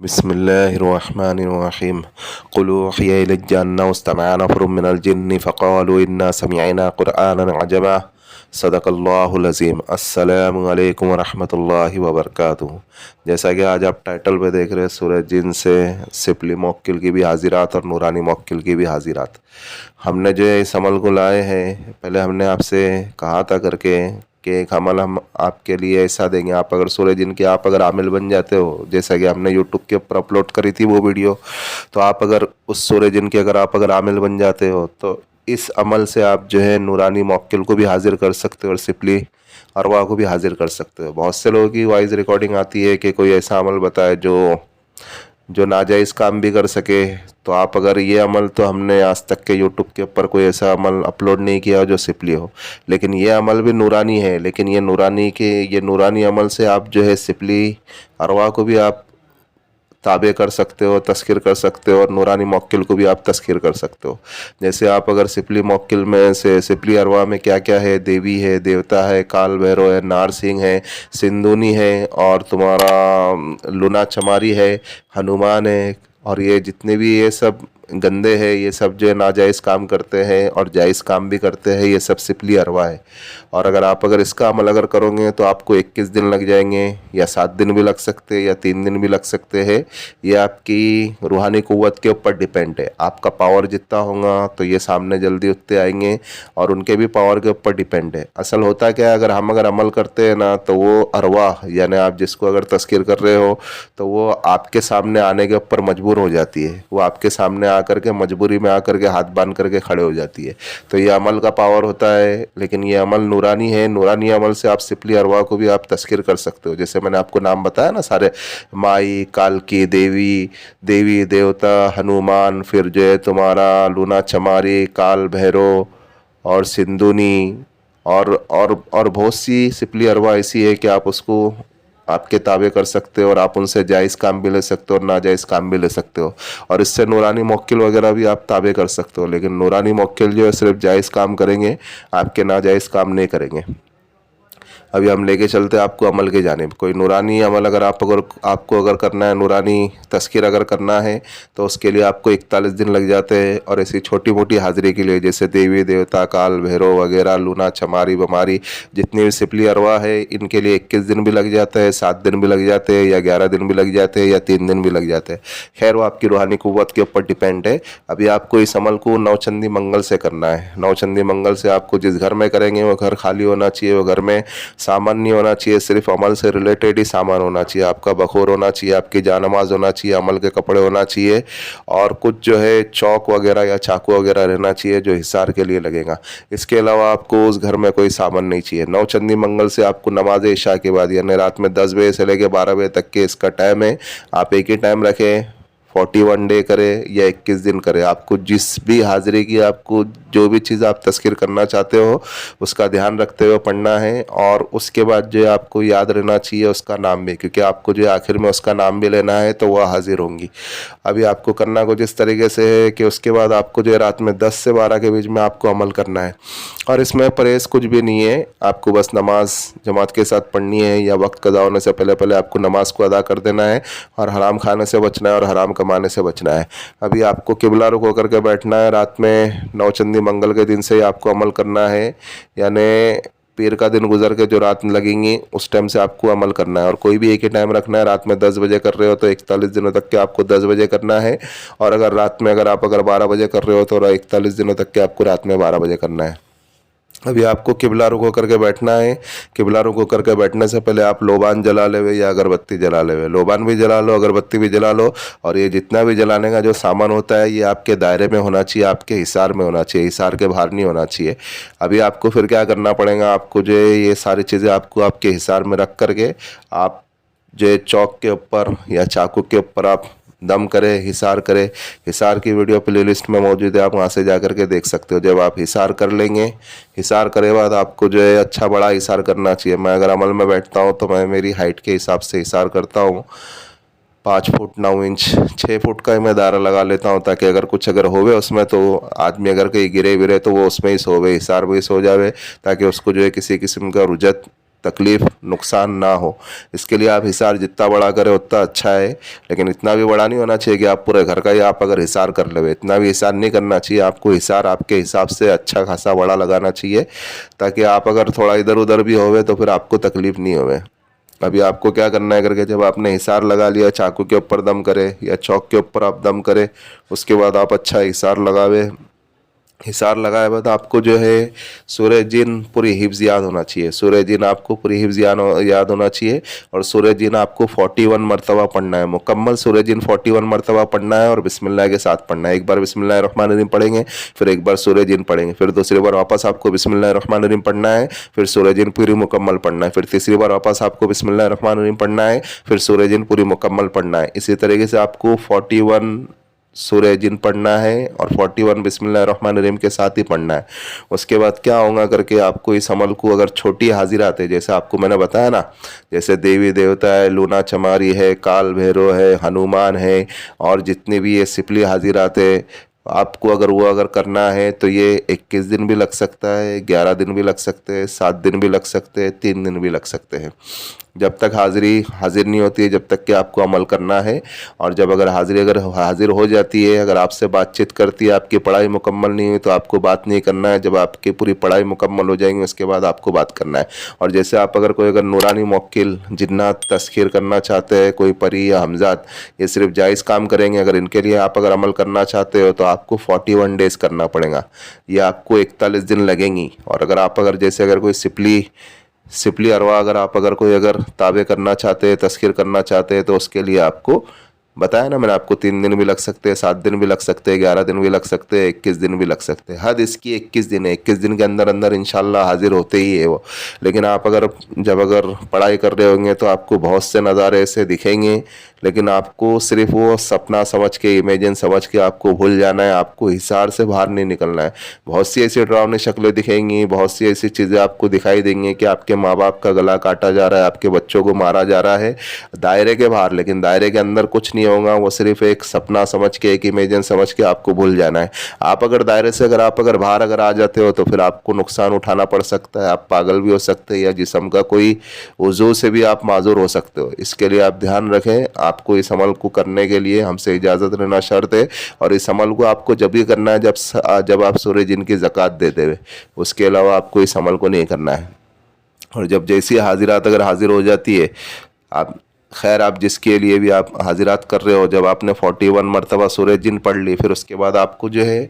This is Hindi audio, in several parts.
बिस्मिल्लाहिर्रहमानिर्रहीम क़ुल ऊहिया इलैया अन्नहु इस्तमअ नफ़रुम मिनल जिन्नि फ़क़ालू इन्ना समिअना क़ुरआनन अजबा सदक़ल्लाहुल अज़ीम। अस्सलामु अलैकुम वरहमतुल्लाहि वबरकातुहू। जैसा कि आज आप टाइटल पे देख रहे हैं, सूरह जिन से सिपली मौक्किल की भी हाजिरात और नूरानी मौक्किल की भी हाजिरात। हमने जो है इस अमल को लाए हैं, पहले हमने आपसे कहा था करके कि एक अमल हम आपके लिए ऐसा देंगे, आप अगर सूरह जिन के आप अगर आमिल बन जाते हो, जैसा कि हमने यूट्यूब के ऊपर अपलोड करी थी वो वीडियो, तो आप अगर उस सूरह जिन के अगर आप अगर आमिल बन जाते हो तो इस अमल से आप जो है नूरानी मौक्किल को भी हाजिर कर सकते हो और सिपली अरवा को भी हाजिर कर सकते हो। बहुत से लोगों की वॉइस रिकॉर्डिंग आती है कि कोई ऐसा अमल बताए जो जो नाजायज़ काम भी कर सके, तो आप अगर ये अमल, तो हमने आज तक के यूट्यूब के ऊपर कोई ऐसा अमल अपलोड नहीं किया जो सिपली हो, लेकिन ये अमल भी नूरानी है। लेकिन ये नूरानी अमल से आप जो है सिपली अरवा को भी आप ताबे कर सकते हो, तस्खीर कर सकते हो, और नूरानी मौक्किल को भी आप तस्खीर कर सकते हो। जैसे आप अगर सिपली मौक्किल में से सिपली अरवा में क्या क्या है, देवी है, देवता है, काल भैरव है, नारसिंह है, सिंदूनी है, और तुम्हारा लूना चमारी है, हनुमान है, और ये जितने भी ये सब गंदे हैं, ये सब जो है नाजायज़ काम करते हैं और जायज़ काम भी करते हैं, ये सब सिपली अरवा है। और अगर इसका अमल अगर करोगे तो आपको 21 दिन लग जाएंगे, या 7 दिन भी लग सकते हैं, या 3 दिन भी लग सकते हैं। ये आपकी रूहानी क़ुव्वत के ऊपर डिपेंड है। आपका पावर जितना होगा तो ये सामने जल्दी उठते आएंगे, और उनके भी पावर के ऊपर डिपेंड है। असल होता क्या है, अगर अमल करते हैं ना, तो वो अरवा यानी आप जिसको अगर तस्कीर कर रहे हो, तो वो आपके सामने आने के ऊपर मजबूर हो जाती है। वो आपके सामने आकर के मजबूरी में आकर के हाथ बांध करके खड़े हो जाती है। तो ये अमल का पावर होता है, लेकिन ये अमल नूरानी है। नूरानी अमल से आप सिपली अरवा को भी आप तस्खीर कर सकते हो। जैसे मैंने आपको नाम बताया ना सारे, माई, काल की देवी, देवी देवता, हनुमान, फिर जो है तुम्हारा लूना चमारी, काल भैरव और सिंधुनी, और बहुत सी सिपली अरवा ऐसी है कि आप उसको आपके ताबे कर सकते हो, और आप उनसे जायज़ काम भी ले सकते हो और नाजायज़ काम भी ले सकते हो। और इससे नूरानी मौक्किल वगैरह भी आप ताबे कर सकते हो। लेकिन नूरानी मौक्किल जो है सिर्फ जायज़ काम करेंगे, आपके नाजायज़ काम नहीं करेंगे। अभी हम लेके चलते हैं आपको अमल के जानिब। कोई नूरानी अमल आपको अगर करना है, नूरानी तस्कीर अगर करना है, तो उसके लिए आपको 41 दिन लग जाते हैं। और ऐसी छोटी मोटी हाजिरी के लिए, जैसे देवी देवता, काल भैरव वगैरह, लूना चमारी बमारी, जितनी भी सिपली अरवा है, इनके लिए 21 दिन भी लग जाते हैं, 7 दिन भी लग जाते हैं, या 11 दिन भी लग जाते हैं, या 3 दिन भी लग जाते हैं। खैर, वो आपकी रूहानी क़ुव्वत के ऊपर डिपेंड है। अभी आपको इस अमल को नौचंदी मंगल से करना है। नौचंदी मंगल से आपको जिस घर में करेंगे वो घर खाली होना चाहिए, वो घर में सामान नहीं होना चाहिए, सिर्फ अमल से रिलेटेड ही सामान होना चाहिए। आपका बखूर होना चाहिए, आपकी जानमाज होना चाहिए, अमल के कपड़े होना चाहिए, और कुछ जो है चौक वगैरह या चाकू वगैरह रहना चाहिए जो हिसार के लिए लगेगा। इसके अलावा आपको उस घर में कोई सामान नहीं चाहिए। नौचंदी मंगल से आपको नमाज इशा के बाद, यानी रात में 10 बजे से लेकर 12 बजे तक के इसका टाइम है। आप एक ही टाइम रखें, 41 डे करे या 21 दिन करे, आपको जिस भी हाजिरी की, आपको जो भी चीज़ आप तस्कीर करना चाहते हो उसका ध्यान रखते हुए पढ़ना है। और उसके बाद जो है आपको याद रहना चाहिए उसका नाम भी, क्योंकि आपको जो आखिर में उसका नाम भी लेना है, तो वह हाजिर होंगी। अभी आपको करना कुछ इस तरीके से है कि उसके बाद आपको जो है रात में 10 से 12 के बीच में आपको अमल करना है। और इसमें परहेज़ कुछ भी नहीं है, आपको बस नमाज जमात के साथ पढ़नी है, या वक्त कज़ा होने से पहले पहले आपको नमाज को अदा कर देना है, और हराम खाने से बचना है और हराम कमाने से बचना है। अभी आपको किबला रुख होकर के बैठना है। रात में नौचंदी मंगल के दिन से ही आपको अमल करना है, यानी पीर का दिन गुजर के जो रात लगेंगी उस टाइम से आपको अमल करना है। और कोई भी एक ही टाइम रखना है। रात में 10 बजे कर रहे हो तो 41 दिनों तक के आपको 10 बजे करना है, और अगर रात में अगर 12 बजे कर रहे हो तो 41 दिनों तक के आपको रात में 12 बजे करना है। अभी आपको किबला रुख होकर के बैठना है। किबला रुख होकर के बैठने से पहले आप लोबान जला लेवे या अगरबत्ती जला लेवे। लोबान भी जला लो, अगरबत्ती भी जला लो, और ये जितना भी जलाने का जो सामान होता है ये आपके दायरे में होना चाहिए, आपके हिसार में होना चाहिए, हिसार के बाहर नहीं होना चाहिए। अभी आपको फिर क्या करना पड़ेगा, आपको जो है ये सारी चीज़ें आपको आपके हिसार में रख करके आप जो है चौक के ऊपर या चाकू के ऊपर आप दम करे, हिसार करे। हिसार की वीडियो प्लेलिस्ट में मौजूद है, आप वहाँ से जा कर के देख सकते हो। जब आप हिसार कर लेंगे, हिसार करे बाद आपको जो है अच्छा बड़ा हिसार करना चाहिए। मैं अगर अमल में बैठता हूँ तो मैं मेरी हाइट के हिसाब से हिसार करता हूँ। 5 फुट 9 इंच 6 फुट का ही मैं दायरा लगा लेता हूँ, ताकि अगर होवे उसमें तो आदमी अगर कहीं गिरे विरे तो वो उसमें ही सोवे, हिसार भी सो जावे, ताकि उसको जो है किसी किस्म का रुजत तकलीफ़ नुकसान ना हो। इसके लिए आप हिसार जितना बड़ा करें उतना अच्छा है, लेकिन इतना भी बड़ा नहीं होना चाहिए कि आप पूरे घर का ही आप अगर हिसार कर ले। इतना भी हिसार नहीं करना चाहिए, आपको हिसार आपके हिसाब से अच्छा खासा बड़ा लगाना चाहिए, ताकि आप अगर थोड़ा इधर उधर भी होवे तो फिर आपको तकलीफ़ नहीं होवे। अभी आपको क्या करना है करके, जब आपने हिसार लगा लिया, चाकू के ऊपर दम करे या चौक के ऊपर आप दम करे, उसके बाद आप अच्छा हिसार लगावे। हिसार लगाए बाद आपको जो है सूरह जिन पूरी हिफ्ज़ याद होना चाहिए। सूरह जिन आपको पूरी हिफ्ज़ याद होना चाहिए, और सूरह जिन आपको 41 मरतबा पढ़ना है। मुकम्मल सूरह जिन 41 मरतबा पढ़ना है और बिस्मिल्लाह के साथ पढ़ना है। एक बार बिस्मिल्लाहिर्रहमानिर्रहीम पढ़ेंगे, फिर एक बार सूरह जिन पढ़ेंगे, फिर दूसरी बार वापस आपको बिस्मिल्लाहिर्रहमानिर्रहीम पढ़ना है, फिर सूरह जिन पूरी मुकम्मल पढ़ना है, फिर तीसरी बार वापस आपको बिस्मिल्लाहिर्रहमानिर्रहीम पढ़ना है, फिर सूरह जिन पूरी मुकम्मल पढ़ना है। इसी तरीके से आपको 41 सूरह जिन पढ़ना है और 41 बिस्मिल्लाहिर्रहमानिर्रहीम के साथ ही पढ़ना है। उसके बाद क्या होगा करके, आपको इस अमल को अगर छोटी हाजिरात है, जैसे आपको मैंने बताया ना, जैसे देवी देवता है, लूना चमारी है, काल भैरव है, हनुमान है, और जितनी भी ये सिपली हाजिरात है, आपको अगर वो अगर करना है तो ये 21 दिन भी लग सकता है, 11 दिन भी लग सकते हैं, 7 दिन भी लग सकते हैं, 3 दिन भी लग सकते हैं। जब तक हाजिर नहीं होती है, जब तक कि आपको अमल करना है। और जब अगर हाजिर हो जाती है, अगर आपसे बातचीत करती है, आपकी पढ़ाई मुकम्मल नहीं हुई तो आपको बात नहीं करना है। जब आपकी पूरी पढ़ाई मुकम्मल हो जाएंगी उसके बाद आपको बात करना है। और जैसे आप अगर कोई नूरानी मोक्किल जिन्नात तस्खीर करना चाहते हैं, कोई परी या हमजात, ये सिर्फ जायज़ काम करेंगे। अगर इनके लिए आप अगर अमल करना चाहते हो तो आपको 41 डेज़ करना पड़ेगा, ये आपको 41 दिन लगेंगी। और अगर जैसे अगर कोई सिपली अरवा अगर कोई ताबे करना चाहते हैं, तस्खीर करना चाहते हैं, तो उसके लिए आपको बताया ना मैंने, आपको 3 दिन भी लग सकते हैं, 7 दिन भी लग सकते हैं, 11 दिन भी लग सकते हैं, 21 दिन भी लग सकते हैं। हद इसकी 21 दिन है। 21 दिन के अंदर अंदर इंशाल्लाह हाजिर होते ही है वो। लेकिन आप जब पढ़ाई कर रहे होंगे तो आपको बहुत से नज़ारे ऐसे दिखेंगे, लेकिन आपको सिर्फ वो सपना समझ के, इमेजिन समझ के आपको भूल जाना है। आपको हिसार से बाहर नहीं निकलना है। बहुत सी ऐसी डरावनी शक्लें दिखेंगी, बहुत सी ऐसी चीज़ें आपको दिखाई देंगी कि आपके माँ बाप का गला काटा जा रहा है, आपके बच्चों को मारा जा रहा है दायरे के बाहर, लेकिन दायरे के अंदर कुछ नहीं होगा। वो सिर्फ एक सपना समझ के, एक इमेजिन समझ के आपको भूल जाना है। आप अगर दायरे से बाहर आ जाते हो तो फिर आपको नुकसान उठाना पड़ सकता है। आप पागल भी हो सकते हैं, या जिस्म का कोई उज़ू से भी आप माजूर हो सकते हो। इसके लिए आप ध्यान रखें, आपको इस अमल को करने के लिए हमसे इजाज़त लेना शर्त है। और इस अमल को आपको जब भी करना है जब आप सूरह जिन की ज़कात देते हुए, उसके अलावा आपको इस अमल को नहीं करना है। और जब जैसी हाजिरात हाजिर हो जाती है, आप जिसके लिए भी आप हाजिरात कर रहे हो, जब आपने 41 मरतबा सूरह जिन पढ़ ली, फिर उसके बाद आपको जो है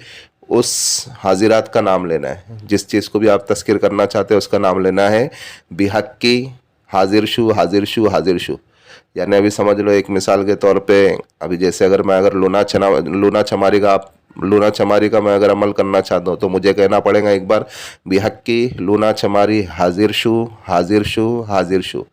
उस हाजिरात का नाम लेना है। जिस चीज़ को भी आप तस्कीर करना चाहते हैं उसका नाम लेना है। बिहक्की हाजिर शु हाजिर शु हाजिर शु। यानी अभी समझ लो, एक मिसाल के तौर पे, अभी जैसे मैं लूना चमारी का मैं अमल करना चाहता हूँ तो मुझे कहना पड़ेगा एक बार, बिहक्की लूना चमारी हाजिर शु हाजिर शु हाजिर शु।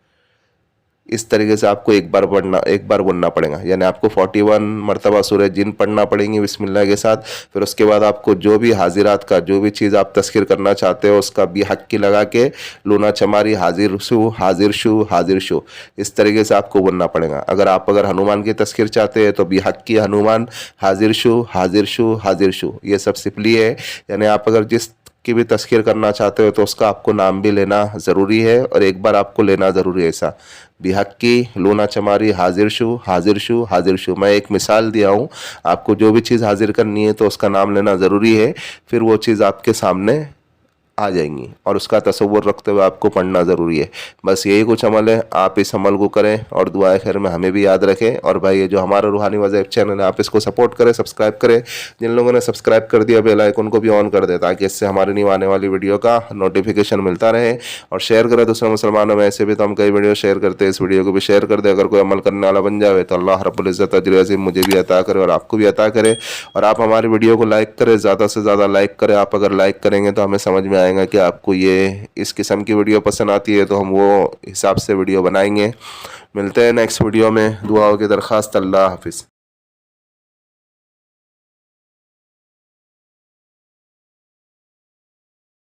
इस तरीके से आपको एक बार बोलना पड़ेगा। यानी आपको 41 मरतबा सूरह जिन पढ़ना पड़ेंगी बिस्मिल्लाह के साथ। फिर उसके बाद आपको जो भी हाजिरात का, जो भी चीज़ आप तस्खीर करना चाहते हो, उसका बिहक्की लगा के लूना चमारी हाजिर शु हाजिर शु हाजिर शु, इस तरीके से आपको बोलना पड़ेगा। अगर हनुमान की तस्खीर चाहते हैं तो बिहक्की हनुमान हाजिर शु हाजिर शु हाजिर शु। ये सब सिपली है। यानी आप जिस की भी तस्खीर करना चाहते हो तो उसका आपको नाम भी लेना ज़रूरी है, और एक बार आपको लेना ज़रूरी है। ऐसा बिहक्की लूना चमारी हाजिर शु हाजिर शु हाजिर शु। मैं एक मिसाल दिया हूँ, आपको जो भी चीज़ हाजिर करनी है तो उसका नाम लेना ज़रूरी है। फिर वो चीज़ आपके सामने आ जाएंगी, और उसका तसव्वुर रखते हुए आपको पढ़ना ज़रूरी है। बस यही कुछ अमल है। आप इस अमल को करें और दुआए खैर में हमें भी याद रखें। और भाई, ये जो हमारा रूहानी वज़ाइफ चैनल है, आप इसको सपोर्ट करें, सब्सक्राइब करें। जिन लोगों ने सब्सक्राइब कर दिया, बेल आइकन को भी ऑन कर दें, ताकि इससे हमारे न्यू आने वाली वीडियो का नोटिफिकेशन मिलता रहे। और शेयर करें दूसरे मुसलमानों में। ऐसे भी तो हम कई वीडियो शेयर करते हैं, इस वीडियो को भी शेयर कर दें। अगर कोई अमल करने वाला बन जाए तो अल्लाह रब्बुल इज़्ज़त अजर अज़ीम मुझे भी अता करे और आपको भी अता करे। और आप हमारी वीडियो को लाइक करें, ज़्यादा से ज़्यादा लाइक करें। आप अगर लाइक करेंगे तो हमें समझ में आएगा कि आपको ये इस किस्म की वीडियो पसंद आती है, तो हम वो हिसाब से वीडियो बनाएंगे। मिलते हैं नेक्स्ट वीडियो में। दुआओं की दरख्वास्त। अल्लाह हाफिज़।